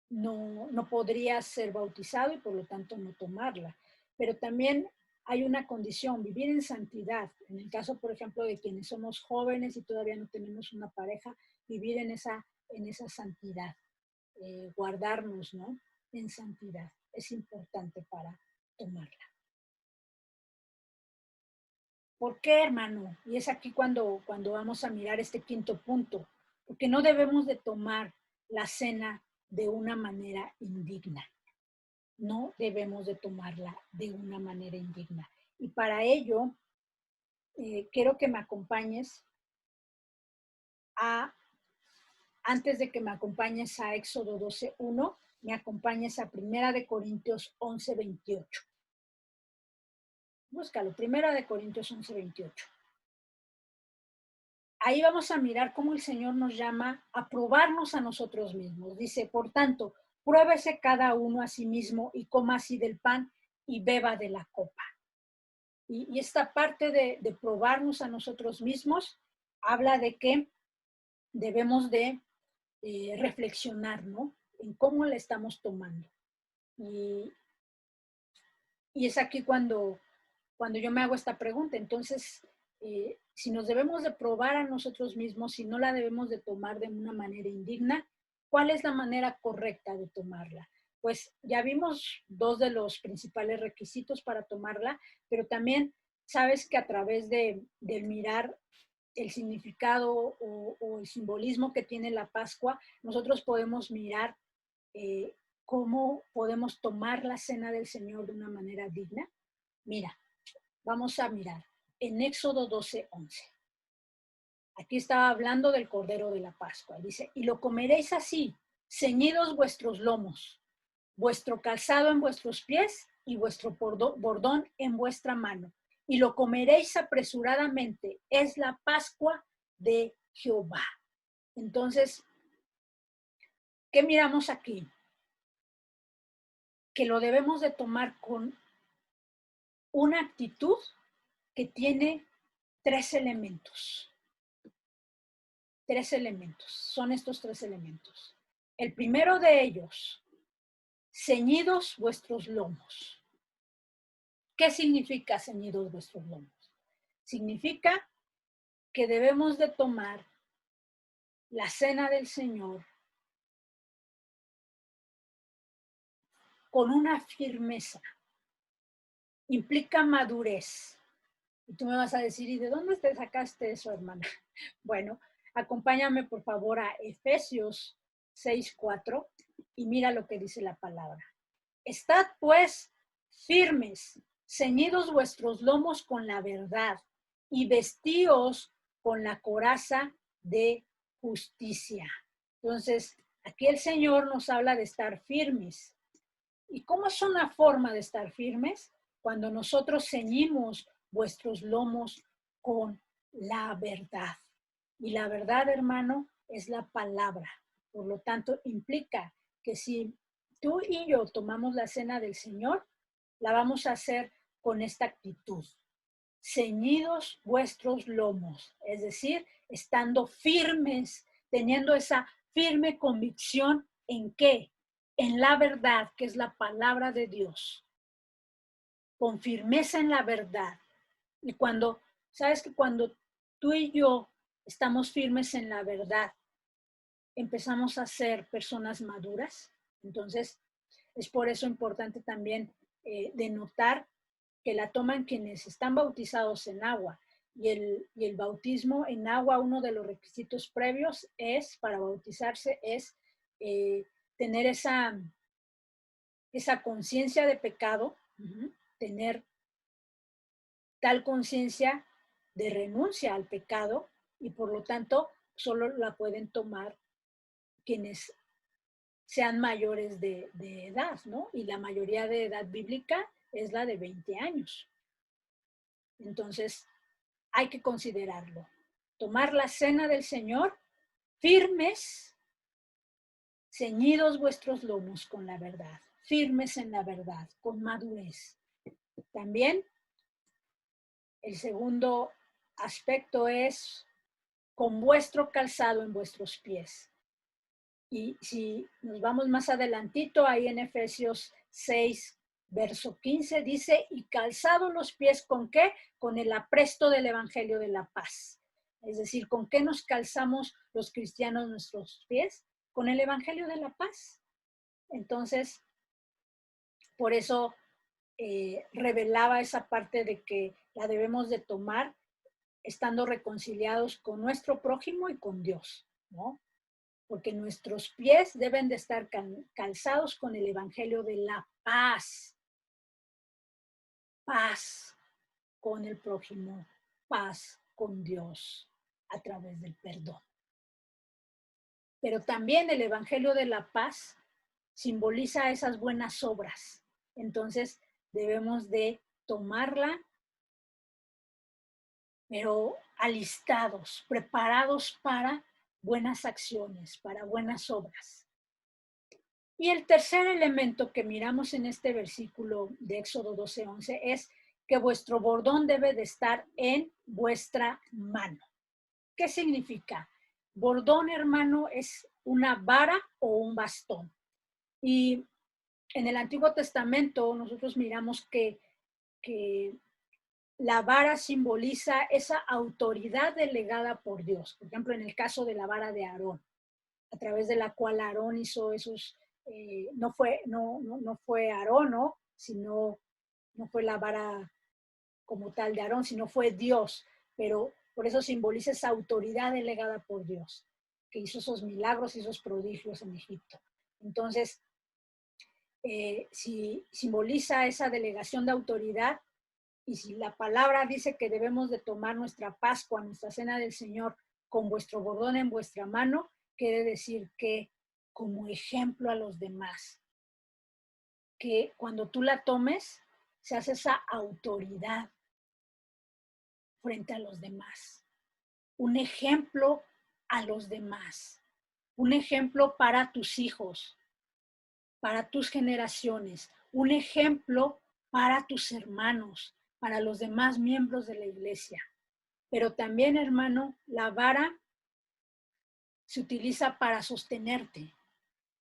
no podría ser bautizado y por lo tanto no tomarla. Pero también hay una condición, vivir en santidad. En el caso, por ejemplo, de quienes somos jóvenes y todavía no tenemos una pareja, vivir en esa santidad, guardarnos, ¿no? En santidad. Es importante para tomarla. ¿Por qué, hermano? Y es aquí cuando vamos a mirar este quinto punto. Porque no debemos de tomar la cena de una manera indigna. No debemos de tomarla de una manera indigna. Y para ello, quiero que me acompañes antes de que me acompañes a Éxodo 12:1, me acompañes a 1 Corintios 11:28. Búscalo, 1 Corintios 11:28. Ahí vamos a mirar cómo el Señor nos llama a probarnos a nosotros mismos. Dice, por tanto, pruébese cada uno a sí mismo y coma así del pan y beba de la copa. Y esta parte de probarnos a nosotros mismos habla de que debemos de reflexionar, ¿no? En cómo le estamos tomando. Y es aquí cuando yo me hago esta pregunta. Entonces, si nos debemos de probar a nosotros mismos, si no la debemos de tomar de una manera indigna, ¿cuál es la manera correcta de tomarla? Pues ya vimos dos de los principales requisitos para tomarla, pero también sabes que a través de mirar el significado o el simbolismo que tiene la Pascua, nosotros podemos mirar cómo podemos tomar la cena del Señor de una manera digna. Mira, vamos a mirar en Éxodo 12:11. Aquí estaba hablando del Cordero de la Pascua. Dice, y lo comeréis así, ceñidos vuestros lomos, vuestro calzado en vuestros pies y vuestro bordón en vuestra mano. Y lo comeréis apresuradamente. Es la Pascua de Jehová. Entonces, ¿qué miramos aquí? Que lo debemos de tomar con una actitud que tiene tres elementos. Son estos tres elementos. El primero de ellos, ceñidos vuestros lomos. ¿Qué significa ceñidos vuestros lomos? Significa que debemos de tomar la cena del Señor con una firmeza. Implica madurez. Y tú me vas a decir, ¿y de dónde te sacaste eso, hermana? Bueno, acompáñame por favor a Efesios 6:4 y mira lo que dice la palabra. Estad pues firmes, ceñidos vuestros lomos con la verdad y vestíos con la coraza de justicia. Entonces, aquí el Señor nos habla de estar firmes. ¿Y cómo es una forma de estar firmes? Cuando nosotros ceñimos vuestros lomos con la verdad. Y la verdad, hermano, es la palabra. Por lo tanto, implica que si tú y yo tomamos la cena del Señor, la vamos a hacer con esta actitud. Ceñidos vuestros lomos, es decir, estando firmes, teniendo esa firme convicción en qué, en la verdad, que es la palabra de Dios, con firmeza en la verdad. Y cuando, sabes que cuando tú y yo estamos firmes en la verdad, empezamos a ser personas maduras. Entonces, es por eso importante también denotar que la toman quienes están bautizados en agua. Y el bautismo en agua, uno de los requisitos previos es, para bautizarse, es tener esa conciencia de pecado, tener tal conciencia de renuncia al pecado, y por lo tanto solo la pueden tomar quienes sean mayores de edad, ¿no? Y la mayoría de edad bíblica es la de 20 años. Entonces, hay que considerarlo. Tomar la cena del Señor firmes, ceñidos vuestros lomos con la verdad, firmes en la verdad, con madurez. También el segundo aspecto es con vuestro calzado en vuestros pies. Y si nos vamos más adelantito, ahí en Efesios 6, verso 15, dice, y calzado los pies, ¿con qué? Con el apresto del Evangelio de la paz. Es decir, ¿con qué nos calzamos los cristianos nuestros pies? Con el Evangelio de la paz. Entonces, por eso revelaba esa parte de que la debemos de tomar estando reconciliados con nuestro prójimo y con Dios, ¿no? Porque nuestros pies deben de estar calzados con el Evangelio de la paz. Paz con el prójimo, paz con Dios a través del perdón. Pero también el Evangelio de la paz simboliza esas buenas obras. Entonces debemos de tomarla, pero alistados, preparados para buenas acciones, para buenas obras. Y el tercer elemento que miramos en este versículo de Éxodo 12:11 es que vuestro bordón debe de estar en vuestra mano. ¿Qué significa? Bordón, hermano, es una vara o un bastón. Y en el Antiguo Testamento nosotros miramos que la vara simboliza esa autoridad delegada por Dios. Por ejemplo, en el caso de la vara de Aarón, a través de la cual Aarón hizo esos, no fue Aarón, ¿no? Sino, no fue la vara como tal de Aarón, sino fue Dios. Pero por eso simboliza esa autoridad delegada por Dios, que hizo esos milagros y esos prodigios en Egipto. Entonces, si simboliza esa delegación de autoridad, y si la palabra dice que debemos de tomar nuestra Pascua, nuestra cena del Señor, con vuestro bordón en vuestra mano, quiere decir que como ejemplo a los demás, que cuando tú la tomes, se hace esa autoridad frente a los demás. Un ejemplo a los demás. Un ejemplo para tus hijos, para tus generaciones. Un ejemplo para tus hermanos, para los demás miembros de la iglesia. Pero también, hermano, la vara se utiliza para sostenerte.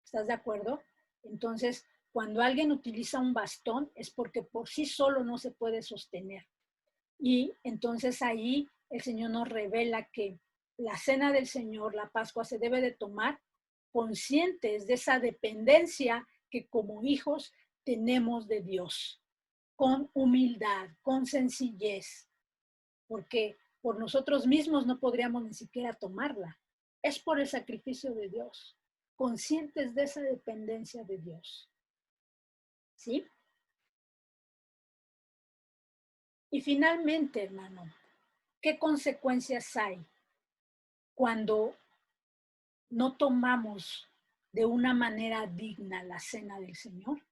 ¿Estás de acuerdo? Entonces, cuando alguien utiliza un bastón es porque por sí solo no se puede sostener. Y entonces ahí el Señor nos revela que la cena del Señor, la Pascua, se debe de tomar conscientes de esa dependencia que como hijos tenemos de Dios, con humildad, con sencillez, porque por nosotros mismos no podríamos ni siquiera tomarla. Es por el sacrificio de Dios, conscientes de esa dependencia de Dios. ¿Sí? Y finalmente, hermano, ¿Qué consecuencias hay cuando no tomamos de una manera digna la cena del Señor?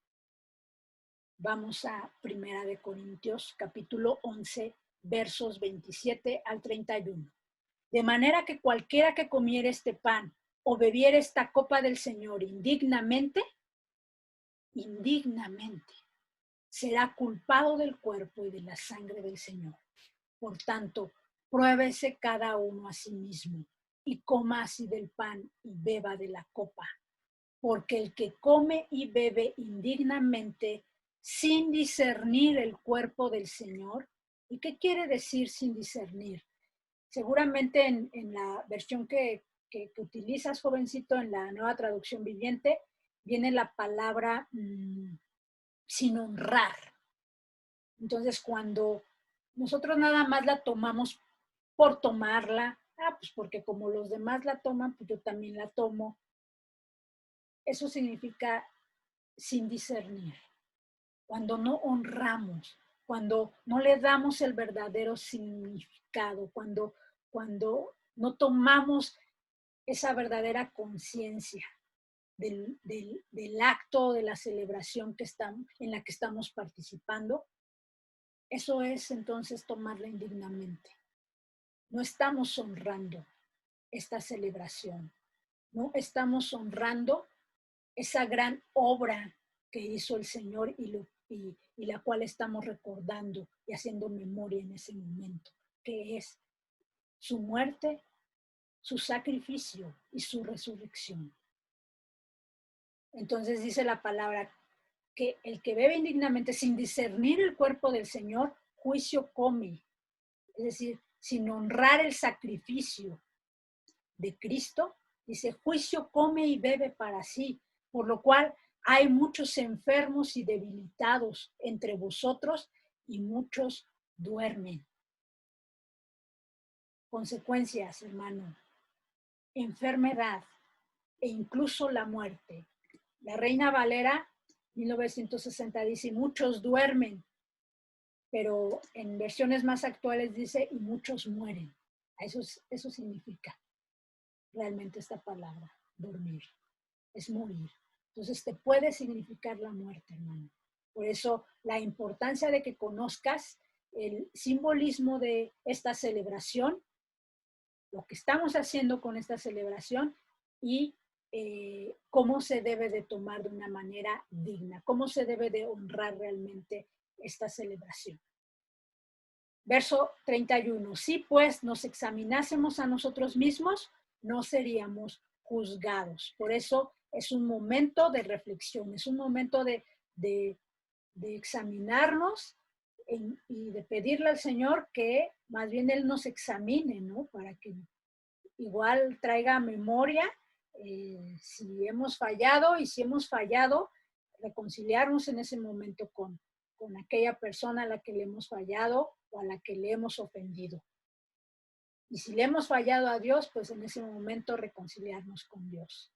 Vamos a 1 Corintios, capítulo 11, versos 27 al 31. De manera que cualquiera que comiere este pan o bebiere esta copa del Señor indignamente, será culpado del cuerpo y de la sangre del Señor. Por tanto, pruébese cada uno a sí mismo y coma así del pan y beba de la copa. Porque el que come y bebe indignamente, sin discernir el cuerpo del Señor. ¿Y qué quiere decir sin discernir? Seguramente en la versión que utilizas, jovencito, en la Nueva Traducción Viviente, viene la palabra sin honrar. Entonces, cuando nosotros nada más la tomamos por tomarla, pues porque como los demás la toman, pues yo también la tomo. Eso significa sin discernir. Cuando no honramos, cuando no le damos el verdadero significado, cuando no tomamos esa verdadera conciencia del acto, de la celebración en la que estamos participando, eso es entonces tomarla indignamente. No estamos honrando esta celebración, no estamos honrando esa gran obra que hizo el Señor y la cual estamos recordando y haciendo memoria en ese momento, que es su muerte, su sacrificio y su resurrección. Entonces dice la palabra que el que bebe indignamente sin discernir el cuerpo del Señor, juicio come. Es decir, sin honrar el sacrificio de Cristo, dice, juicio come y bebe para sí, por lo cual hay muchos enfermos y debilitados entre vosotros y muchos duermen. Consecuencias, hermano, enfermedad e incluso la muerte. La Reina Valera, 1960, dice, muchos duermen, pero en versiones más actuales dice, y muchos mueren. Eso significa realmente esta palabra, dormir, es morir. Entonces te puede significar la muerte, hermano. Por eso la importancia de que conozcas el simbolismo de esta celebración, lo que estamos haciendo con esta celebración y cómo se debe de tomar de una manera digna, cómo se debe de honrar realmente esta celebración. Verso 31. Si pues nos examinásemos a nosotros mismos, no seríamos juzgados. Por eso es un momento de reflexión, es un momento de examinarnos y de pedirle al Señor que más bien Él nos examine, ¿no? Para que igual traiga memoria si hemos fallado, y si hemos fallado, reconciliarnos en ese momento con aquella persona a la que le hemos fallado o a la que le hemos ofendido. Y si le hemos fallado a Dios, pues en ese momento reconciliarnos con Dios.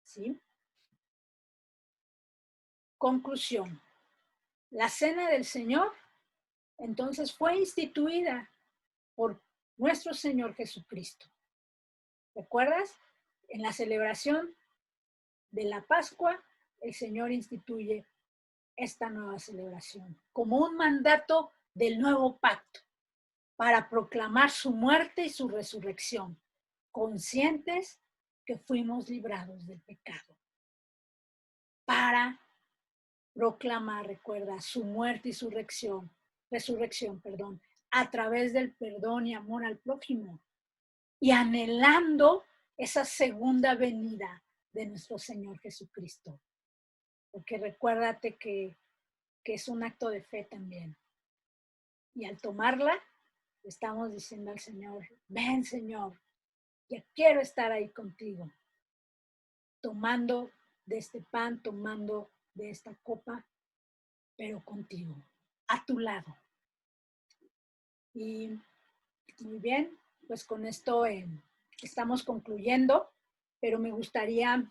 ¿Sí? Conclusión. La cena del Señor, entonces, fue instituida por nuestro Señor Jesucristo. ¿Recuerdas? En la celebración de la Pascua, el Señor instituye esta nueva celebración como un mandato del nuevo pacto para proclamar su muerte y su resurrección, conscientes que fuimos librados del pecado. Para proclamar, recuerda, su muerte y su resurrección, a través del perdón y amor al prójimo y anhelando esa segunda venida de nuestro Señor Jesucristo. Porque recuérdate que es un acto de fe también. Y al tomarla, estamos diciendo al Señor, ven Señor, ya quiero estar ahí contigo, tomando de este pan, tomando de esta copa, pero contigo, a tu lado. Y muy bien, pues con esto estamos concluyendo, pero me gustaría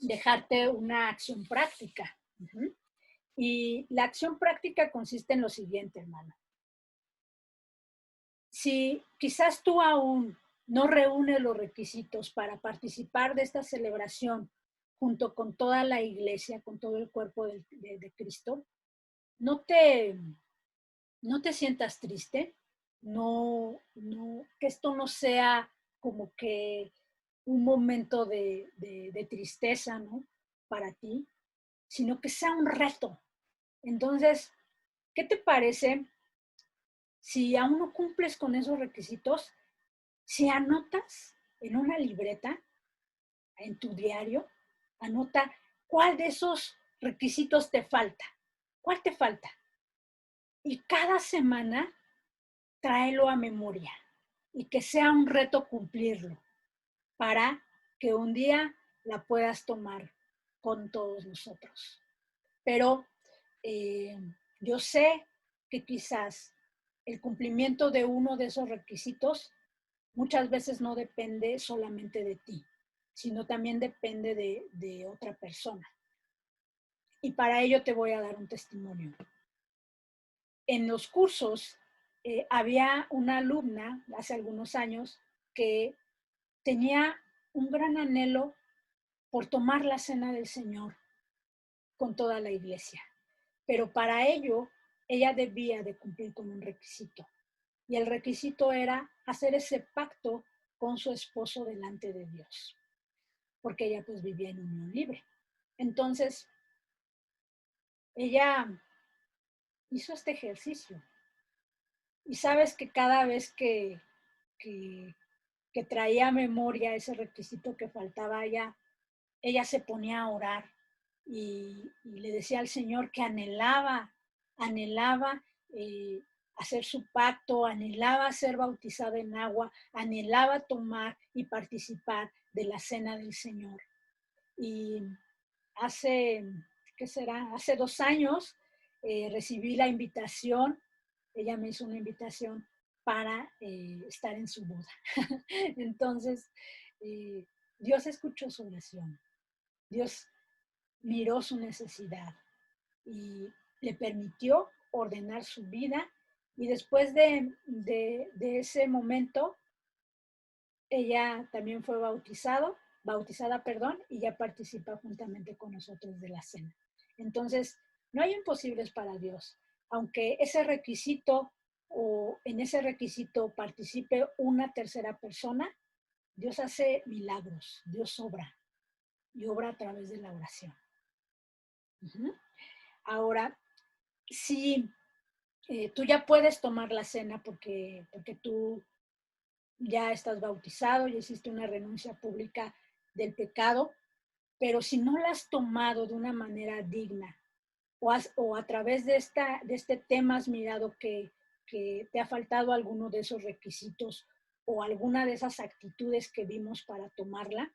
dejarte una acción práctica. Y la acción práctica consiste en lo siguiente, hermano. si quizás tú aún no reúnes los requisitos para participar de esta celebración junto con toda la iglesia, con todo el cuerpo de Cristo, no te, no te sientas triste, que esto no sea como que un momento de tristeza, ¿no? Para ti, sino que sea un reto. Entonces, ¿qué te parece si aún no cumples con esos requisitos? Si anotas en una libreta, en tu diario, anota cuál de esos requisitos te falta. ¿Cuál te falta? Y cada semana tráelo a memoria y que sea un reto cumplirlo para que un día la puedas tomar con todos nosotros. Pero eh, yo sé que quizás el cumplimiento de uno de esos requisitos muchas veces no depende solamente de ti, sino también depende de otra persona. Y para ello te voy a dar un testimonio. En los cursos había una alumna hace algunos años que tenía un gran anhelo por tomar la cena del Señor con toda la iglesia. Pero para ello, ella debía de cumplir con un requisito. Y el requisito era hacer ese pacto con su esposo delante de Dios, porque ella pues vivía en unión libre. Entonces, ella hizo este ejercicio. Y sabes que cada vez que, que traía a memoria ese requisito que faltaba, ella se ponía a orar y le decía al Señor que anhelaba eh, hacer su pacto, anhelaba ser bautizada en agua, anhelaba tomar y participar de la cena del Señor. Y hace, ¿qué será? Hace 2 años recibí la invitación, ella me hizo una invitación para estar en su boda. Entonces, eh, Dios escuchó su oración, Dios miró su necesidad y le permitió ordenar su vida. Y después de ese momento, ella también fue bautizada, perdón, y ya participa juntamente con nosotros de la cena. Entonces, no hay imposibles para Dios. Aunque ese requisito o en ese requisito participe una tercera persona, Dios hace milagros, Dios obra y obra a través de la oración. Uh-huh. Ahora, si tú ya puedes tomar la cena porque tú ya estás bautizado, ya hiciste una renuncia pública del pecado, pero si no la has tomado de una manera digna o a través de este tema has mirado que te ha faltado alguno de esos requisitos o alguna de esas actitudes que vimos para tomarla,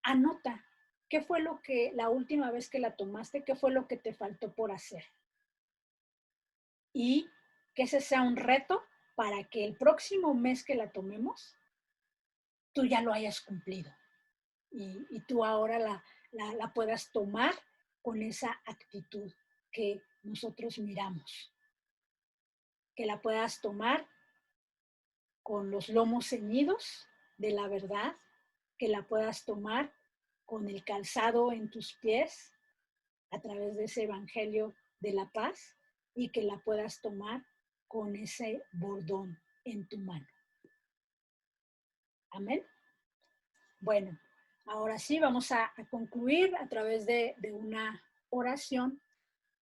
anota qué fue lo que la última vez que la tomaste, qué fue lo que te faltó por hacer. Y que ese sea un reto para que el próximo mes que la tomemos, tú ya lo hayas cumplido y tú ahora la puedas tomar con esa actitud que nosotros miramos, que la puedas tomar con los lomos ceñidos de la verdad, que la puedas tomar con el calzado en tus pies a través de ese evangelio de la paz y que la puedas tomar con ese bordón en tu mano. Amén. Bueno, ahora sí vamos a concluir a través de una oración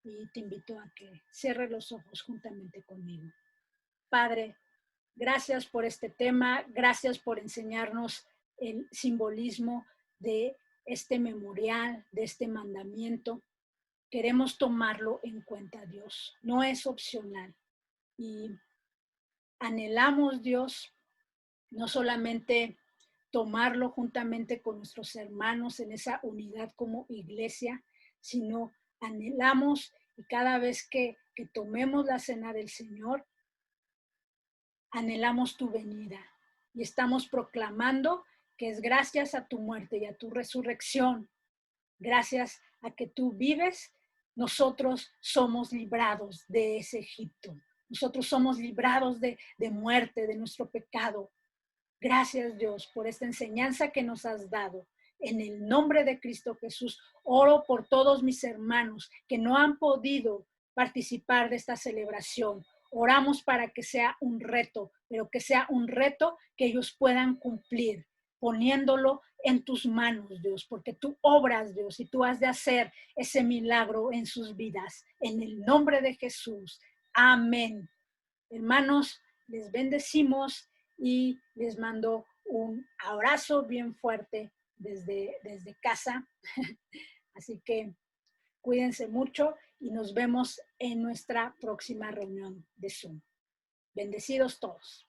y te invito a que cierres los ojos juntamente conmigo. Padre, gracias por este tema, gracias por enseñarnos el simbolismo de este memorial, de este mandamiento. Queremos tomarlo en cuenta, Dios. No es opcional. Y anhelamos, Dios, no solamente tomarlo juntamente con nuestros hermanos en esa unidad como iglesia, sino anhelamos y cada vez que tomemos la cena del Señor, anhelamos tu venida y estamos proclamando que es gracias a tu muerte y a tu resurrección, gracias a que tú vives, nosotros somos librados de ese Egipto. Nosotros somos librados de muerte, de nuestro pecado. Gracias, Dios, por esta enseñanza que nos has dado. En el nombre de Cristo Jesús, oro por todos mis hermanos que no han podido participar de esta celebración. Oramos para que sea un reto, pero que sea un reto que ellos puedan cumplir, poniéndolo en tus manos, Dios, porque tú obras, Dios, y tú has de hacer ese milagro en sus vidas. En el nombre de Jesús. Amén. Hermanos, les bendecimos y les mando un abrazo bien fuerte desde casa. Así que cuídense mucho y nos vemos en nuestra próxima reunión de Zoom. Bendecidos todos.